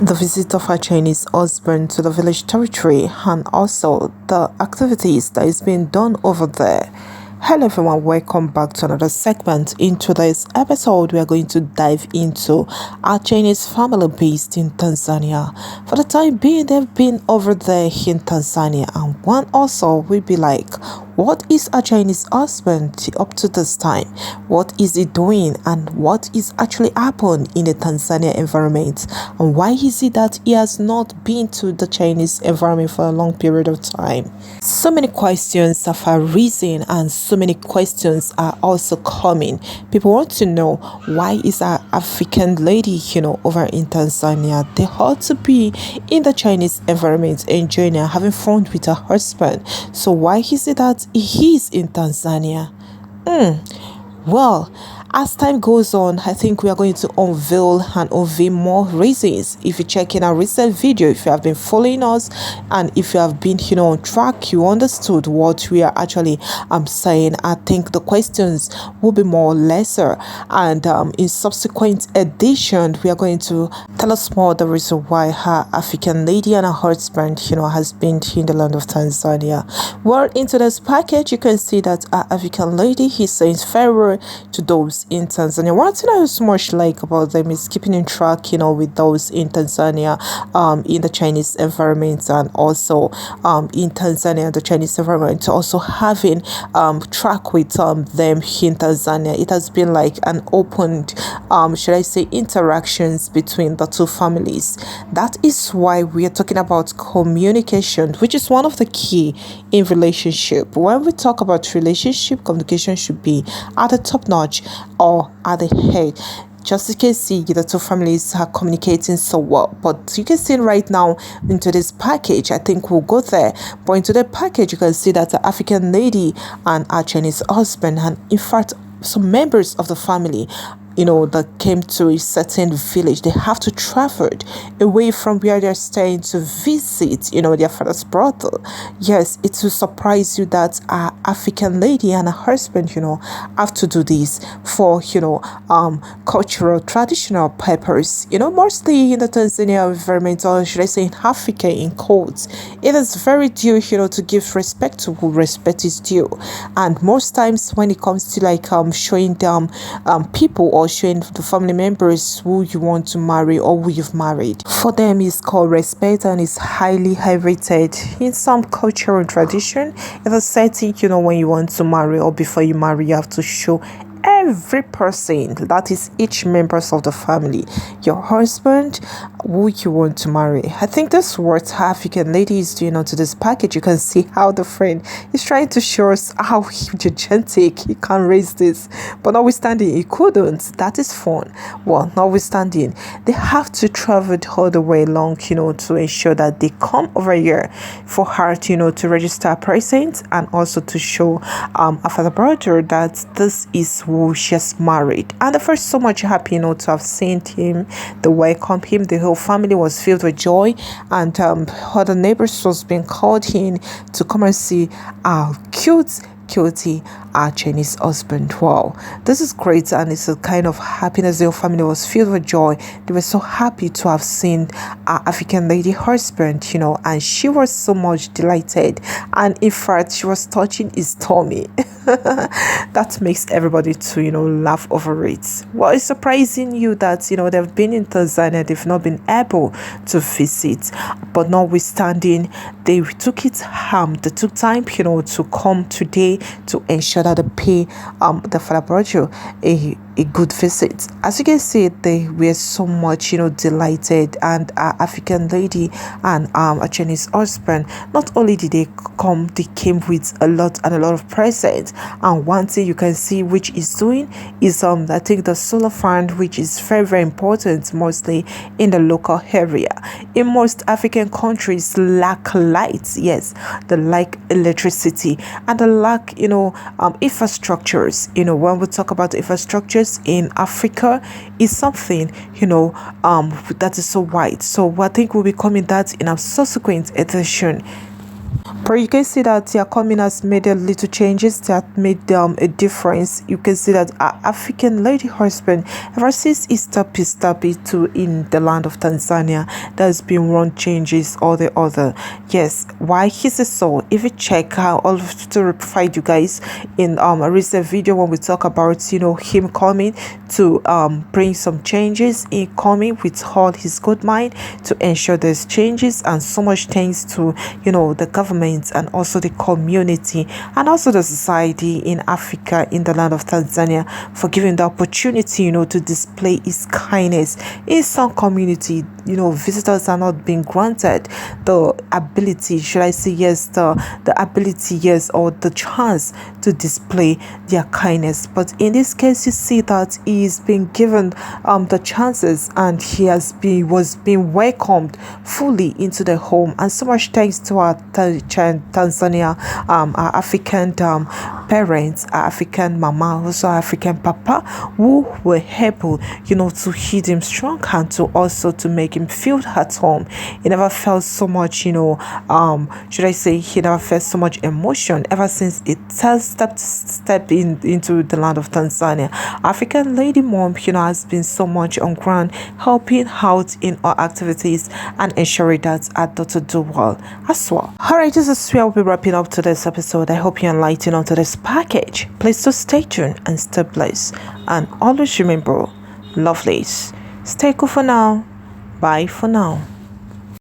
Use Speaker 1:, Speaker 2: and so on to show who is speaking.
Speaker 1: The visit of her Chinese husband to the village territory and also the activities that is being done over there. Hello everyone, welcome back to another segment. In today's episode, we are going to dive into our Chinese family based in Tanzania. For the time being, they've been over there in Tanzania, and one also will be like, what is a Chinese husband up to this time? What is he doing and what is actually happened in the Tanzania environment? And why is it that he has not been to the Chinese environment for a long period of time? So many questions have arisen and so many questions are also coming. People want to know, why is an African lady, over in Tanzania? They ought to be in the Chinese environment enjoying and having fun with her husband. So why is it that he is in Tanzania? Well, as time goes on, I think we are going to unveil more reasons. If you check in our recent video, if you have been following us and if you have been on track, you understood what we are actually saying. I think the questions will be more or lesser, and in subsequent edition we are going to tell us more the reason why her African lady and her husband has been in the land of Tanzania. Well, into this package you can see that our African lady is saying farewell to those in Tanzania. One thing I so much like about them is keeping in track, with those in Tanzania, in the Chinese environment, and also in Tanzania, the Chinese environment, also having track with them in Tanzania. It has been like an open, should I say, interactions between the two families. That is why we are talking about communication, which is one of the key in relationship. When we talk about relationship, communication should be at the top notch or at the head. Just you can see the two families are communicating so well. But you can see right now into this package, I think we'll go there. But into the package, you can see that the African lady and her Chinese husband, and in fact some members of the family, that came to a certain village, they have to travel away from where they're staying to visit, their father's brother. Yes, it will surprise you that an African lady and a husband, have to do this for, cultural, traditional purpose. Mostly in the Tanzania environment, or should I say in Africa, in quotes, it is very due, to give respect to who respect is due. And most times when it comes to like showing them people, or showing the family members who you want to marry or who you've married, for them is called respect and is highly rated in some cultural tradition. It is certain, when you want to marry or before you marry, you have to show every person, that is each members of the family, your husband, who you want to marry. I think that's what African lady is doing onto this package. You can see how the friend is trying to show us how gigantic he can raise this, but notwithstanding he couldn't. That is fun. Well, notwithstanding, they have to travel all the way along, to ensure that they come over here for her, to register a present and also to show a father brother that this is who she has married. And the first so much happy, to have seen him, they welcome him. The whole family was filled with joy, and other neighbors was being called in to come and see our cutie, our Chinese husband. Wow, this is great, and it's a kind of happiness. The whole family was filled with joy. They were so happy to have seen our African lady husband, and she was so much delighted, and in fact she was touching his tummy. That makes everybody to laugh over it. Well, it's surprising you that they've been in Tanzania, they've not been able to visit, but notwithstanding, they took time to come today to ensure that they pay the father brother a good visit. As you can see, they were so much delighted, and our African lady and a Chinese husband, not only did they come, they came with a lot of presents. And one thing you can see which is doing is I think the solar fan, which is very, very important mostly in the local area. In most African countries lack lights. Yes, they lack electricity, and they lack infrastructures. When we talk about infrastructures in Africa, is something that is so wide. So I think we'll be coming that in a subsequent edition. But you can see that their coming has made a little changes that made a difference. You can see that our African lady husband, ever since he stopped to in the land of Tanzania, there's been one changes or the other. Yes, why is it so? If you check how all to provide you guys in a recent video when we talk about him coming to bring some changes, in coming with all his good mind to ensure there's changes, and so much thanks to the government and also the community and also the society in Africa, in the land of Tanzania, for giving the opportunity to display his kindness in some community. Visitors are not being granted the ability, should I say, yes, the ability, yes, or the chance to display their kindness. But in this case, you see that he's been given the chances, and he was being welcomed fully into the home. And so much thanks to our Tanzania, our African parents, our African mama, also our African papa, who were able to hit him strong and to also to make him feel at home. He never felt so much should I say, he never felt so much emotion ever since it stepped into the land of Tanzania. African lady mom has been so much on ground, helping out in our activities and ensuring that our daughter do well as well. Alright, this is where we'll be wrapping up today's episode. I hope you're enlightened onto this package. Please do stay tuned and stay blessed, and always remember, lovelies, stay cool for now. Bye for now.